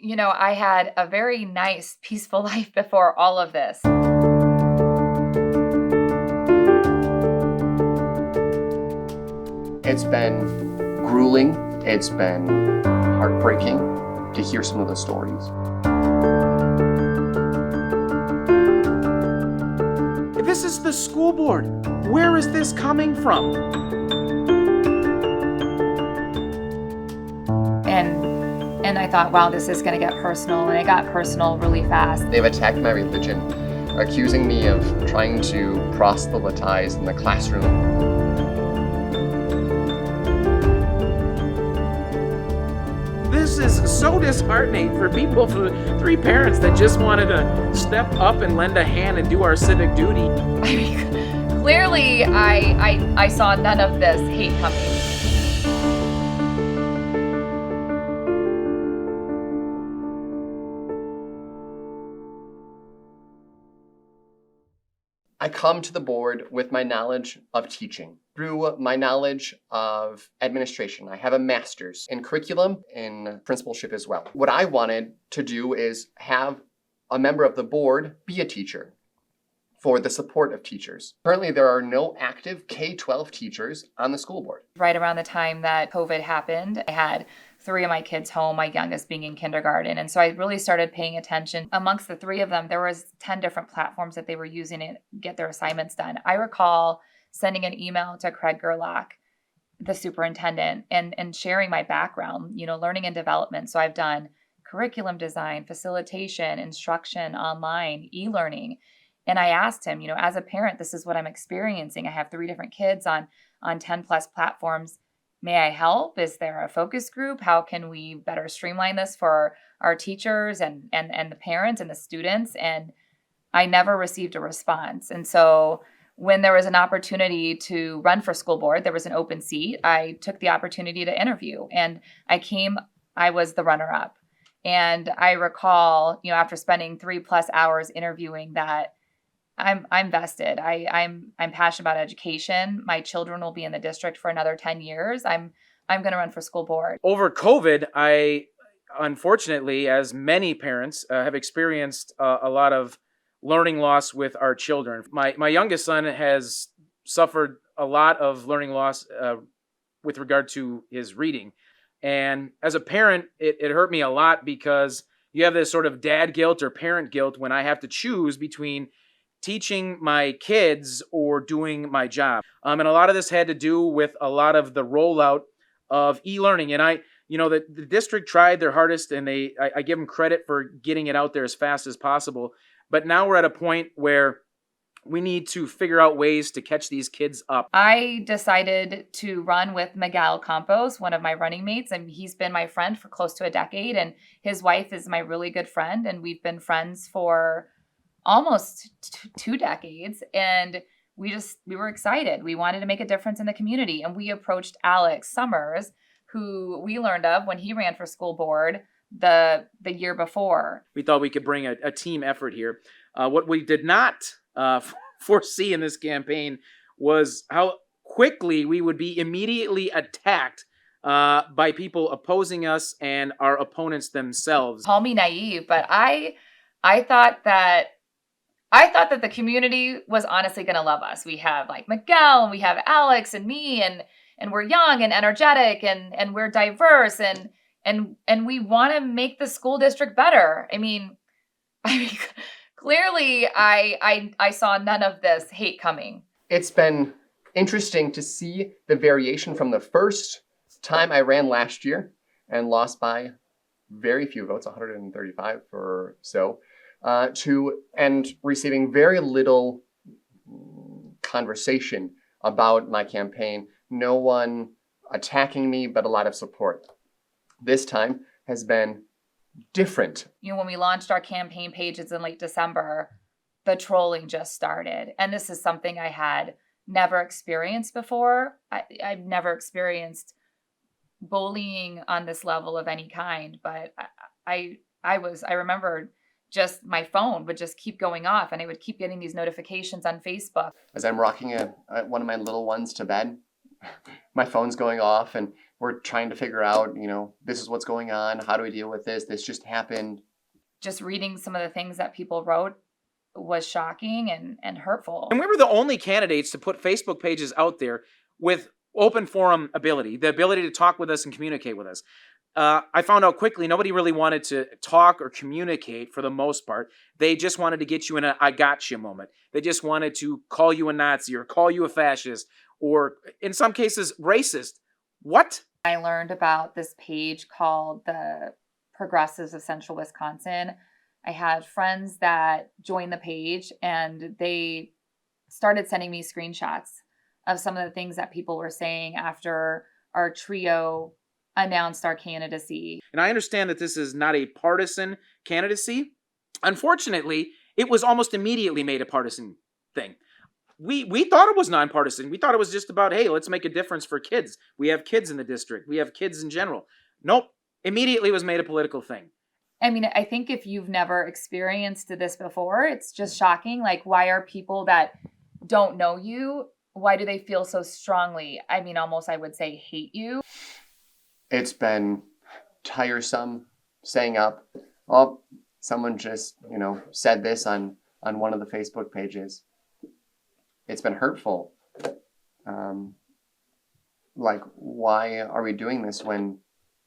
I had a very nice, peaceful life before all of this. It's been grueling. It's been heartbreaking to hear some of the stories. This is the school board. Where is this coming from? And I thought, wow, this is going to get personal. And it got personal really fast. They've attacked my religion, accusing me of trying to proselytize in the classroom. This is so disheartening for people, for three parents that just wanted to step up and lend a hand and do our civic duty. I mean, clearly, I saw none of this hate coming. I come to the board with my knowledge of teaching, through my knowledge of administration. I have a master's in curriculum, in principalship as well. What I wanted to do is have a member of the board be a teacher for the support of teachers. Currently, there are no active K-12 teachers on the school board. Right around the time that COVID happened, I had 3 of my kids home, my youngest being in kindergarten. And so I really started paying attention. Amongst the 3 of them, there was 10 different platforms that they were using to get their assignments done. I recall sending an email to Craig Gerlach, the superintendent, and sharing my background, learning and development. So I've done curriculum design, facilitation, instruction online, e-learning. And I asked him, as a parent, this is what I'm experiencing. I have 3 different kids on 10 plus platforms. May I help? Is there a focus group? How can we better streamline this for our teachers and the parents and the students? And I never received a response. And so when there was an opportunity to run for school board, there was an open seat. I took the opportunity to interview, and I was the runner-up. And I recall, after spending 3+ hours interviewing, that I'm vested. I'm passionate about education. My children will be in the district for another 10 years. I'm going to run for school board. Over COVID, I, unfortunately, as many parents, have experienced a lot of learning loss with our children. My youngest son has suffered a lot of learning loss with regard to his reading. And as a parent, it hurt me a lot because you have this sort of dad guilt or parent guilt when I have to choose between teaching my kids or doing my job. And a lot of this had to do with a lot of the rollout of e-learning. And the district tried their hardest, and I give them credit for getting it out there as fast as possible. But now we're at a point where we need to figure out ways to catch these kids up. I decided to run with Miguel Campos, one of my running mates, and he's been my friend for close to a decade. And his wife is my really good friend, and we've been friends for almost 2 decades. And we were excited. We wanted to make a difference in the community. And we approached Alex Summers, who we learned of when he ran for school board the year before. We thought we could bring a team effort here. What we did not foresee in this campaign was how quickly we would be immediately attacked by people opposing us and our opponents themselves. Call me naive, but I thought that the community was honestly going to love us. We have like Miguel, and we have Alex and me, and we're young and energetic, and we're diverse, and we want to make the school district better. I mean, clearly I saw none of this hate coming. It's been interesting to see the variation from the first time I ran last year and lost by very few votes, 135 or so, and receiving very little conversation about my campaign. No one attacking me, but a lot of support. This time has been different. When we launched our campaign pages in late December, the trolling just started. And this is something I had never experienced before. I've never experienced bullying on this level of any kind, but I remember just my phone would just keep going off, and I would keep getting these notifications on Facebook. As I'm rocking one of my little ones to bed, my phone's going off, and we're trying to figure out, this is what's going on. How do we deal with this? This just happened. Just reading some of the things that people wrote was shocking and hurtful. And we were the only candidates to put Facebook pages out there with open forum ability, the ability to talk with us and communicate with us. I found out quickly nobody really wanted to talk or communicate for the most part. They just wanted to get you in a I gotcha moment. They just wanted to call you a Nazi or call you a fascist or, in some cases, racist. What? I learned about this page called the Progressives of Central Wisconsin. I had friends that joined the page and they started sending me screenshots of some of the things that people were saying after our trio announced our candidacy. And I understand that this is not a partisan candidacy. Unfortunately, it was almost immediately made a partisan thing. We thought it was nonpartisan. We thought it was just about, hey, let's make a difference for kids. We have kids in the district. We have kids in general. Nope. Immediately was made a political thing. I mean, I think if you've never experienced this before, it's just shocking. Like, why are people that don't know you, why do they feel so strongly? I mean, almost I would say hate you. It's been tiresome staying up. Oh, someone just, said this on one of the Facebook pages. It's been hurtful. Why are we doing this when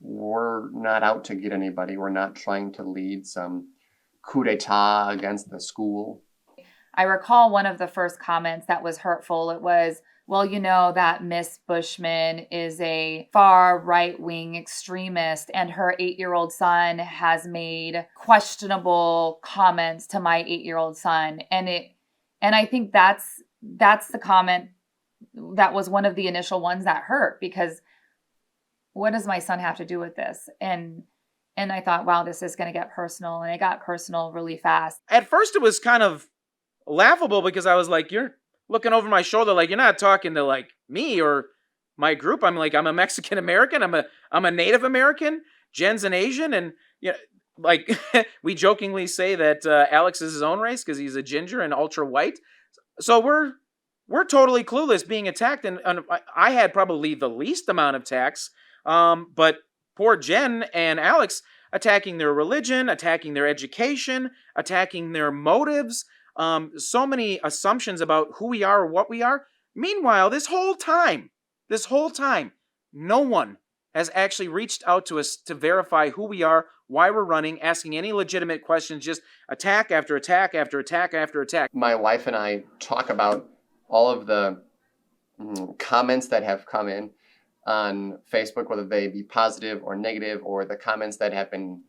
we're not out to get anybody? We're not trying to lead some coup d'etat against the school. I recall one of the first comments that was hurtful. It was, well, that Miss Bushman is a far right-wing extremist and her 8-year-old son has made questionable comments to my 8-year-old son. And I think that's the comment that was one of the initial ones that hurt, because what does my son have to do with this? And I thought, wow, this is going to get personal. And it got personal really fast. At first, it was kind of laughable because I was like, you're looking over my shoulder, like you're not talking to like me or my group. I'm a Mexican American. I'm a Native American. Jen's an Asian. And we jokingly say that Alex is his own race because he's a ginger and ultra white. So we're totally clueless being attacked. And I had probably the least amount of attacks. But poor Jen and Alex attacking their religion, attacking their education, attacking their motives, so many assumptions about who we are or what we are. Meanwhile, this whole time, no one has actually reached out to us to verify who we are, why we're running, asking any legitimate questions, just attack after attack after attack after attack. My wife and I talk about all of the comments that have come in on Facebook, whether they be positive or negative, or the comments that have been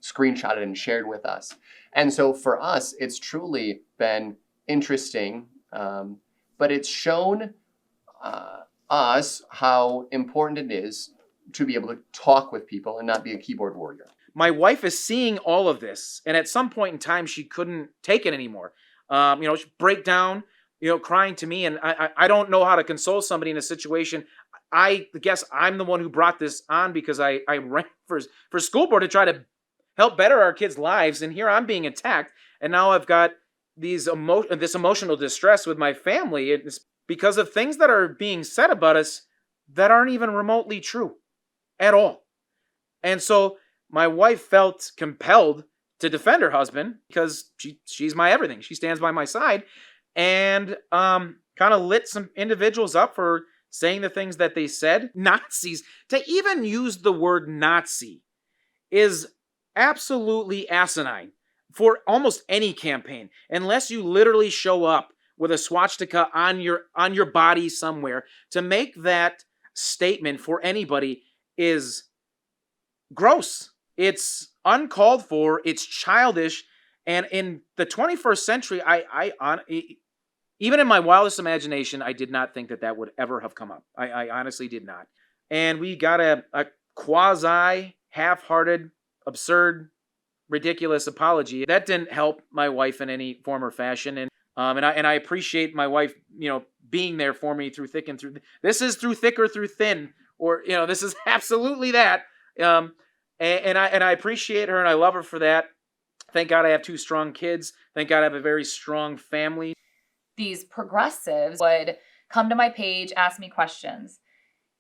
screenshotted and shared with us. And so for us, it's truly been interesting, but it's shown us how important it is to be able to talk with people and not be a keyboard warrior. My wife is seeing all of this, and at some point in time, she couldn't take it anymore. She'd break down, crying to me, and I don't know how to console somebody in a situation. I guess I'm the one who brought this on because I ran for school board to try to help better our kids' lives, and here I'm being attacked, and now I've got this emotional distress with my family. It's because of things that are being said about us that aren't even remotely true at all. And so my wife felt compelled to defend her husband because she's my everything. She stands by my side, and kind of lit some individuals up for saying the things that they said. Nazis, to even use the word Nazi is absolutely asinine for almost any campaign, unless you literally show up with a swastika on your body somewhere. To make that statement for anybody is gross. It's uncalled for. It's childish. And in the 21st century, even in my wildest imagination, I did not think that would ever have come up. I honestly did not. And we got a quasi, half-hearted, absurd, ridiculous apology. That didn't help my wife in any form or fashion. And I appreciate my wife, being there for me through thick and through. This is through thick or through thin, or this is absolutely that. And I appreciate her and I love her for that. Thank God I have 2 strong kids. Thank God I have a very strong family. These progressives would come to my page, ask me questions.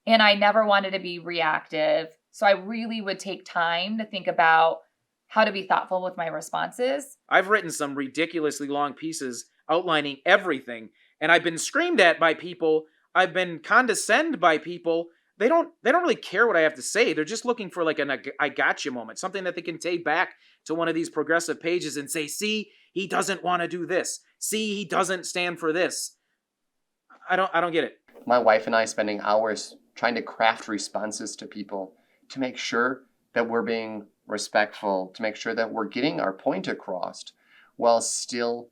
And I never wanted to be reactive. So I really would take time to think about how to be thoughtful with my responses. I've written some ridiculously long pieces outlining everything, and I've been screamed at by people. I've been condescended by people. They don't really care what I have to say. They're just looking for like an I gotcha moment, something that they can take back to one of these progressive pages and say, "See, he doesn't want to do this. See, he doesn't stand for this." I don't get it. My wife and I spending hours trying to craft responses to people to make sure that we're being respectful, to make sure that we're getting our point across while still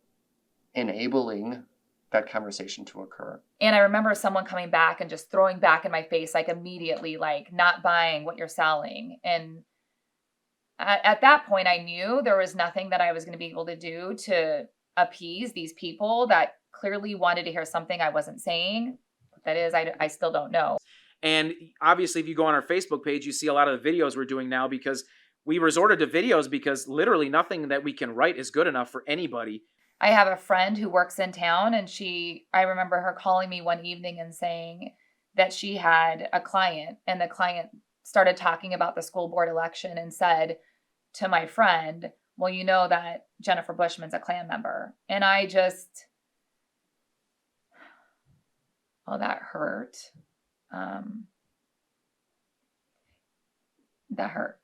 enabling that conversation to occur. And I remember someone coming back and just throwing back in my face, like immediately, like not buying what you're selling. And at that point, I knew there was nothing that I was going to be able to do to appease these people that clearly wanted to hear something I wasn't saying. What that is, I still don't know. And obviously, if you go on our Facebook page, you see a lot of the videos we're doing now because we resorted to videos because literally nothing that we can write is good enough for anybody. I have a friend who works in town, and I remember her calling me one evening and saying that she had a client, and the client started talking about the school board election and said to my friend, "Well, you know that Jennifer Bushman's a Klan member." And I just, oh, that hurt. That hurt.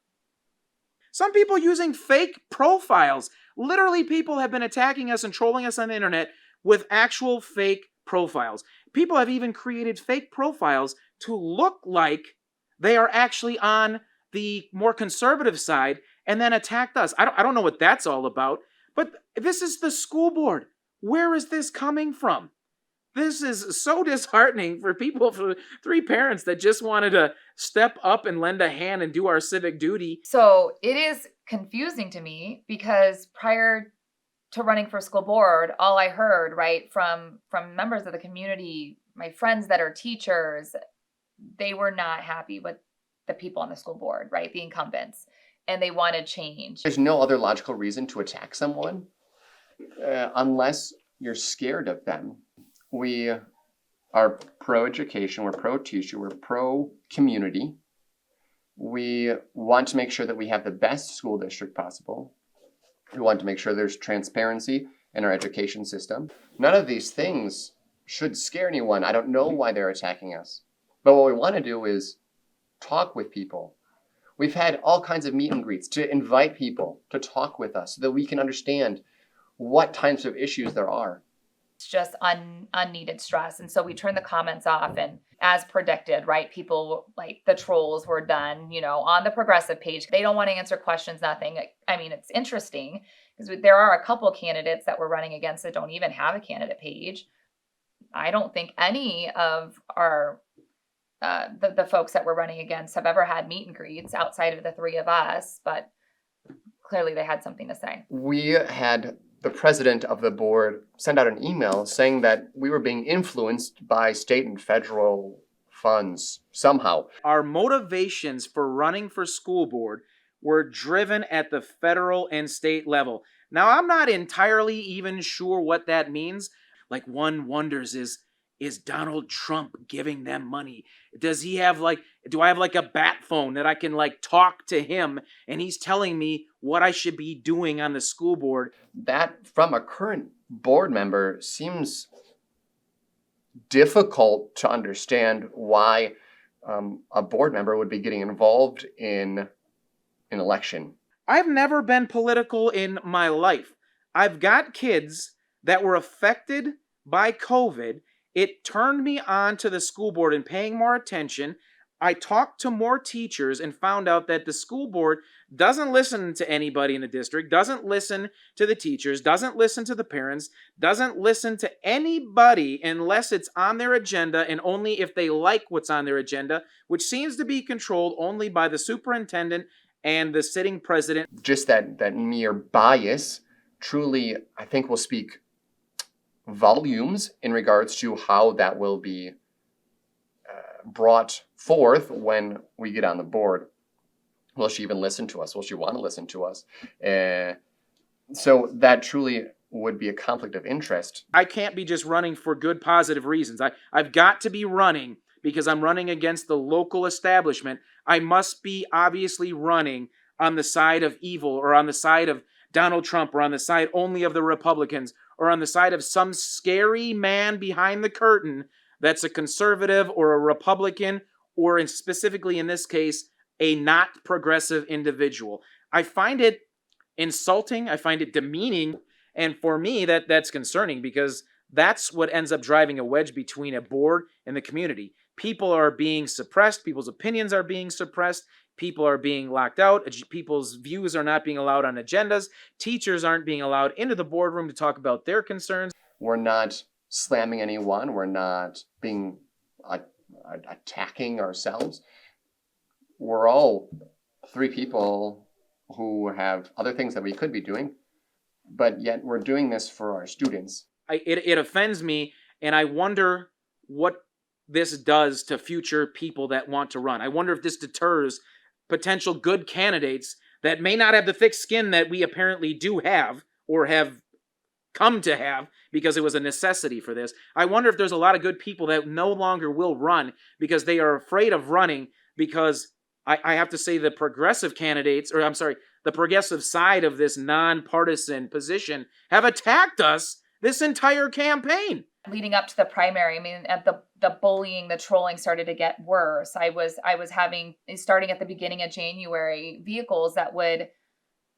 Some people using fake profiles. Literally, people have been attacking us and trolling us on the internet with actual fake profiles. People have even created fake profiles to look like they are actually on the more conservative side and then attacked us. I don't know what that's all about, but this is the school board. Where is this coming from? This is so disheartening for people, for three parents that just wanted to step up and lend a hand and do our civic duty. So it is confusing to me because prior to running for school board, all I heard, right, from members of the community, my friends that are teachers, they were not happy with the people on the school board, right, the incumbents, and they wanted change. There's no other logical reason to attack someone unless you're scared of them. We are pro-education, we're pro-teacher, we're pro-community. We want to make sure that we have the best school district possible. We want to make sure there's transparency in our education system. None of these things should scare anyone. I don't know why they're attacking us. But what we want to do is talk with people. We've had all kinds of meet and greets to invite people to talk with us so that we can understand what types of issues there are. It's just unneeded stress. And so we turned the comments off, and as predicted, right, people, like the trolls were done, on the progressive page. They don't want to answer questions, nothing. I mean, it's interesting because there are a couple candidates that we're running against that don't even have a candidate page. I don't think any of our the folks that we're running against have ever had meet and greets outside of the three of us, but clearly they had something to say. We had the president of the board sent out an email saying that we were being influenced by state and federal funds somehow. Our motivations for running for school board were driven at the federal and state level. Now, I'm not entirely even sure what that means. Like, one wonders, is Donald Trump giving them money? Does he have do I have a bat phone that I can talk to him and he's telling me what I should be doing on the school board? That, from a current board member, seems difficult to understand why a board member would be getting involved in an election. I've never been political in my life. I've got kids that were affected by COVID. It turned me on to the school board and paying more attention. I talked to more teachers and found out that the school board doesn't listen to anybody in the district, doesn't listen to the teachers, doesn't listen to the parents, doesn't listen to anybody unless it's on their agenda and only if they like what's on their agenda, which seems to be controlled only by the superintendent and the sitting president. Just that mere bias truly, I think, will speak volumes in regards to how that will be brought forth when we get on the board. Will she even listen to us? Will she want to listen to us? So that truly would be a conflict of interest. I can't be just running for good, positive reasons. I've got to be running because I'm running against the local establishment, I must be obviously running on the side of evil, or on the side of Donald Trump, or on the side only of the Republicans, or on the side of some scary man behind the curtain that's a conservative or a Republican, or specifically in this case, a not progressive individual. I find it insulting. I find it demeaning. And for me, that's concerning, because that's what ends up driving a wedge between a board and the community. People are being suppressed. People's opinions are being suppressed. People are being locked out. People's views are not being allowed on agendas. Teachers aren't being allowed into the boardroom to talk about their concerns. We're not slamming anyone. We're not being attacking ourselves. We're all three people who have other things that we could be doing, but yet we're doing this for our students. It offends me, and I wonder what this does to future people that want to run. I wonder if this deters potential good candidates that may not have the thick skin that we apparently do have, or have come to have because it was a necessity for this. I wonder if there's a lot of good people that no longer will run because they are afraid of running, because I have to say the progressive candidates, or I'm sorry, the progressive side of this nonpartisan position have attacked us this entire campaign. Leading up to the primary, I mean, at the bullying, the trolling started to get worse. I was having, starting at the beginning of January, vehicles that would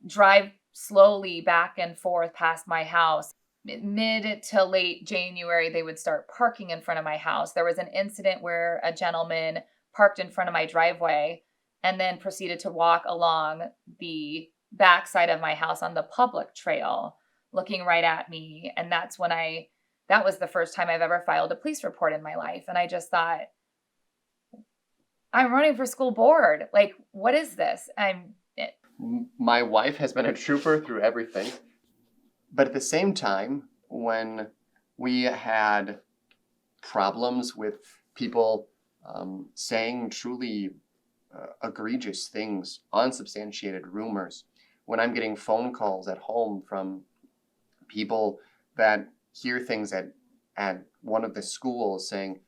drive slowly back and forth past my house. Mid to late January, they would start parking in front of my house. There was an incident where a gentleman parked in front of my driveway and then proceeded to walk along the backside of my house on the public trail, looking right at me. And that's when that was the first time I've ever filed a police report in my life. And I just thought, I'm running for school board. Like, what is this? My wife has been a trooper through everything. But at the same time, when we had problems with people saying truly egregious things, unsubstantiated rumors, when I'm getting phone calls at home from people that hear things at one of the schools saying,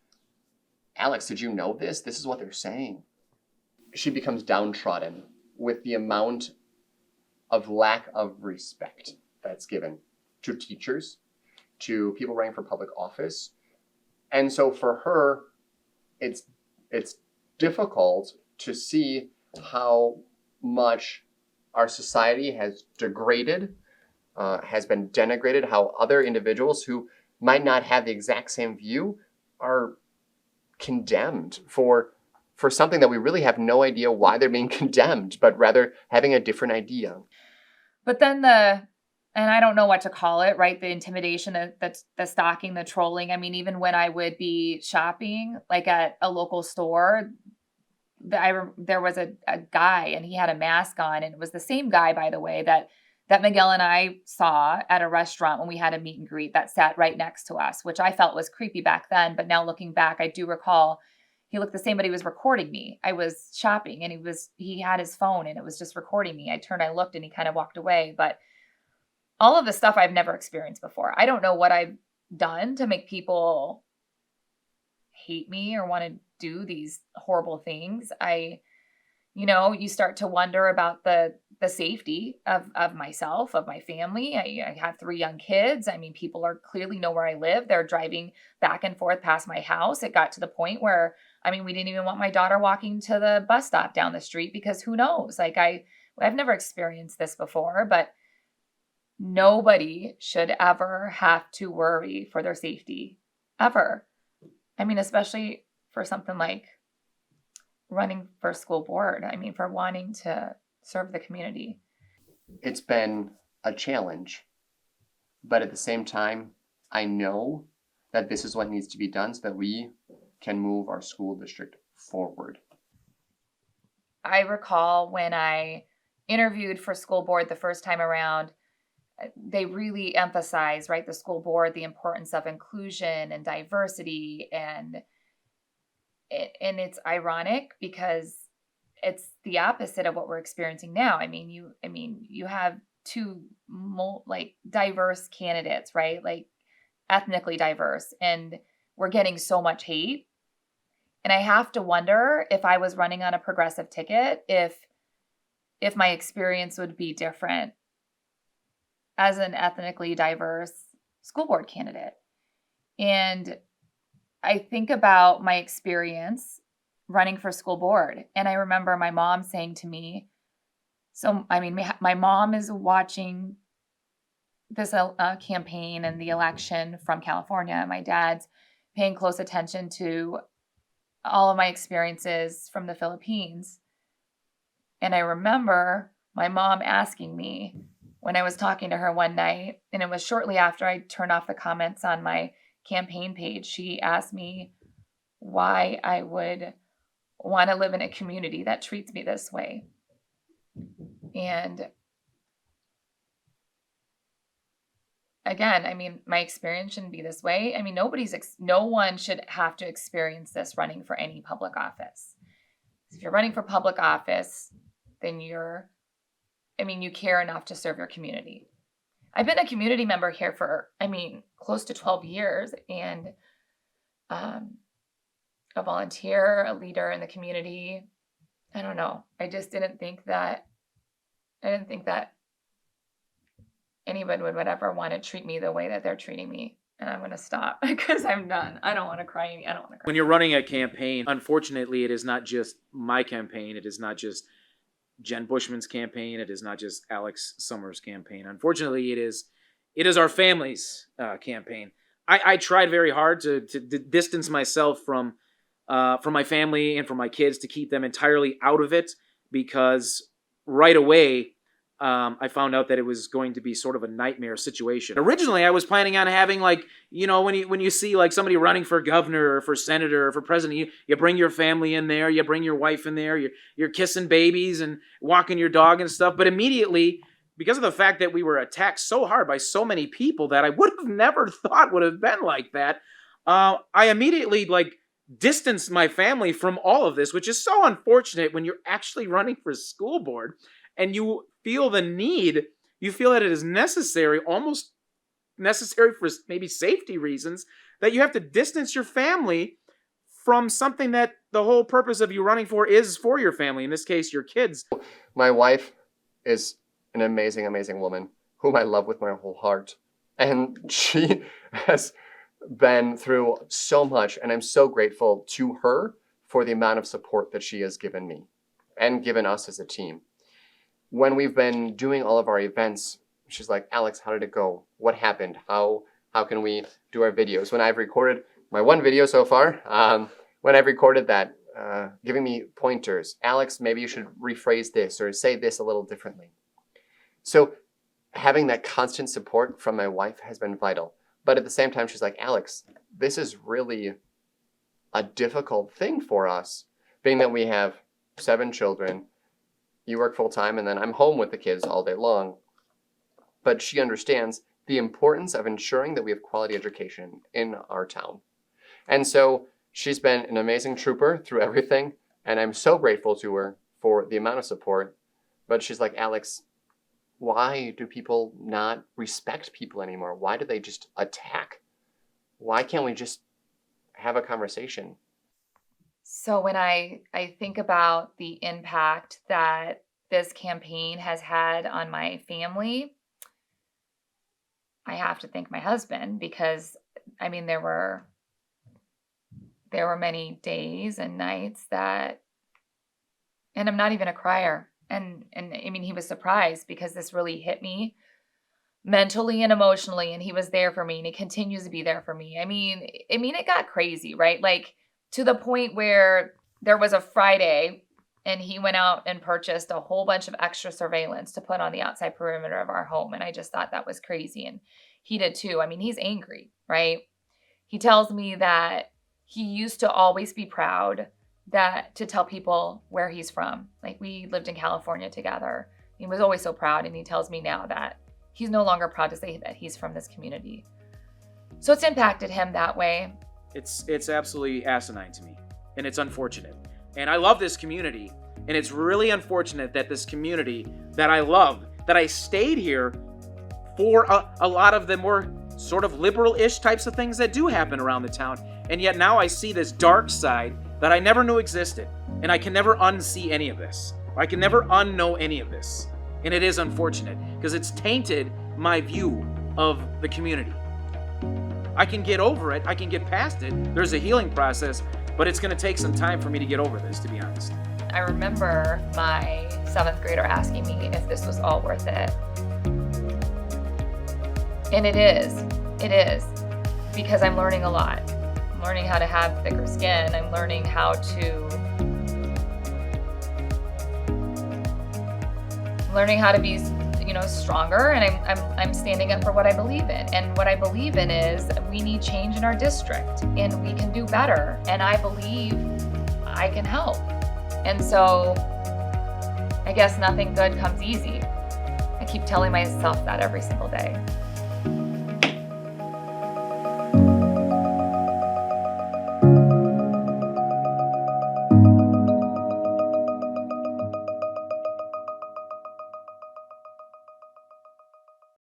Alex, did you know this? This is what they're saying. She becomes downtrodden with the amount of lack of respect that's given to teachers, to people running for public office. And so for her, it's difficult to see how much our society has degraded, has been denigrated, how other individuals who might not have the exact same view are condemned for something that we really have no idea why they're being condemned, but rather having a different idea. But then and I don't know what to call it, right? The intimidation, the stalking, the trolling. I mean, even when I would be shopping, like at a local store, there was a guy and he had a mask on, and it was the same guy, by the way, that Miguel and I saw at a restaurant when we had a meet and greet, that sat right next to us, which I felt was creepy back then. But now looking back, I do recall he looked the same, but he was recording me. I was shopping and he had his phone and it was just recording me. I turned, I looked, and he kind of walked away. But all of the stuff I've never experienced before. I don't know what I've done to make people hate me or want to do these horrible things. You start to wonder about the safety of myself, of my family. I have 3 young kids. I mean, people are clearly know where I live. They're driving back and forth past my house. It got to the point where, we didn't even want my daughter walking to the bus stop down the street because who knows? Like I've never experienced this before, but nobody should ever have to worry for their safety, ever. Especially for something like running for school board. For wanting to serve the community. It's been a challenge, but at the same time, I know that this is what needs to be done so that we can move our school district forward. I recall when I interviewed for school board the first time around, they really emphasize, right, the school board, the importance of inclusion and diversity, and it's ironic because it's the opposite of what we're experiencing now. You have 2 diverse candidates, right? Like ethnically diverse, and we're getting so much hate. And I have to wonder if I was running on a progressive ticket, if my experience would be different as an ethnically diverse school board candidate. And I think about my experience running for school board. And I remember my mom saying to me, my mom is watching this campaign and the election from California. My dad's paying close attention to all of my experiences from the Philippines. And I remember my mom asking me when I was talking to her one night, and it was shortly after I turned off the comments on my campaign page, she asked me why I would want to live in a community that treats me this way. And again, my experience shouldn't be this way. No one should have to experience this running for any public office. If you're running for public office, then you care enough to serve your community. I've been a community member here for, close to 12 years, and a volunteer, a leader in the community. I don't know. I just didn't think that anyone would ever want to treat me the way that they're treating me. And I'm going to stop because I'm done. I don't want to cry. When you're running a campaign, unfortunately, it is not just my campaign. It is not just Jen Bushman's campaign. It is not just Alex Summers' campaign. Unfortunately, it is our family's campaign. I tried very hard to distance myself from my family and from my kids, to keep them entirely out of it, because right away I found out that it was going to be sort of a nightmare situation. Originally, I was planning on having, when you see like somebody running for governor or for senator or for president, you bring your family in there, you bring your wife in there, you're kissing babies and walking your dog and stuff. But immediately, because of the fact that we were attacked so hard by so many people that I would have never thought would have been like that, I immediately distanced my family from all of this, which is so unfortunate when you're actually running for school board and you feel that it is necessary, almost necessary for maybe safety reasons, that you have to distance your family from something that the whole purpose of you running for is for your family, in this case, your kids. My wife is an amazing, amazing woman whom I love with my whole heart. And she has been through so much, and I'm so grateful to her for the amount of support that she has given me and given us as a team. When we've been doing all of our events, she's like, Alex, how did it go? What happened? How can we do our videos? When I've recorded my one video so far, when I've recorded that, giving me pointers, Alex, maybe you should rephrase this or say this a little differently. So having that constant support from my wife has been vital. But at the same time, she's like, Alex, this is really a difficult thing for us, being that we have 7 children. You work full time, and then I'm home with the kids all day long. But she understands the importance of ensuring that we have quality education in our town. And so she's been an amazing trooper through everything, and I'm so grateful to her for the amount of support. But she's like, Alex, why do people not respect people anymore? Why do they just attack? Why can't we just have a conversation? So when I think about the impact that this campaign has had on my family, I have to thank my husband, because there were many days and nights that, and I'm not even a crier. And he was surprised, because this really hit me mentally and emotionally, and he was there for me, and he continues to be there for me. It got crazy, right? To the point where there was a Friday and he went out and purchased a whole bunch of extra surveillance to put on the outside perimeter of our home. And I just thought that was crazy. And he did too. He's angry, right? He tells me that he used to always be proud to tell people where he's from. We lived in California together. He was always so proud. And he tells me now that he's no longer proud to say that he's from this community. So it's impacted him that way. It's absolutely asinine to me, and it's unfortunate. And I love this community, and it's really unfortunate that this community that I love, that I stayed here for a lot of the more sort of liberal-ish types of things that do happen around the town, and yet now I see this dark side that I never knew existed. And I can never unsee any of this. I can never unknow any of this. And it is unfortunate because it's tainted my view of the community. I can get over it. I can get past it. There's a healing process, but it's going to take some time for me to get over this, to be honest. I remember my 7th grader asking me if this was all worth it. And it is, because I'm learning a lot. I'm learning how to have thicker skin. I'm learning how to be, stronger, and I'm standing up for what I believe in. And what I believe in is we need change in our district, and we can do better. And I believe I can help. And so I guess nothing good comes easy. I keep telling myself that every single day.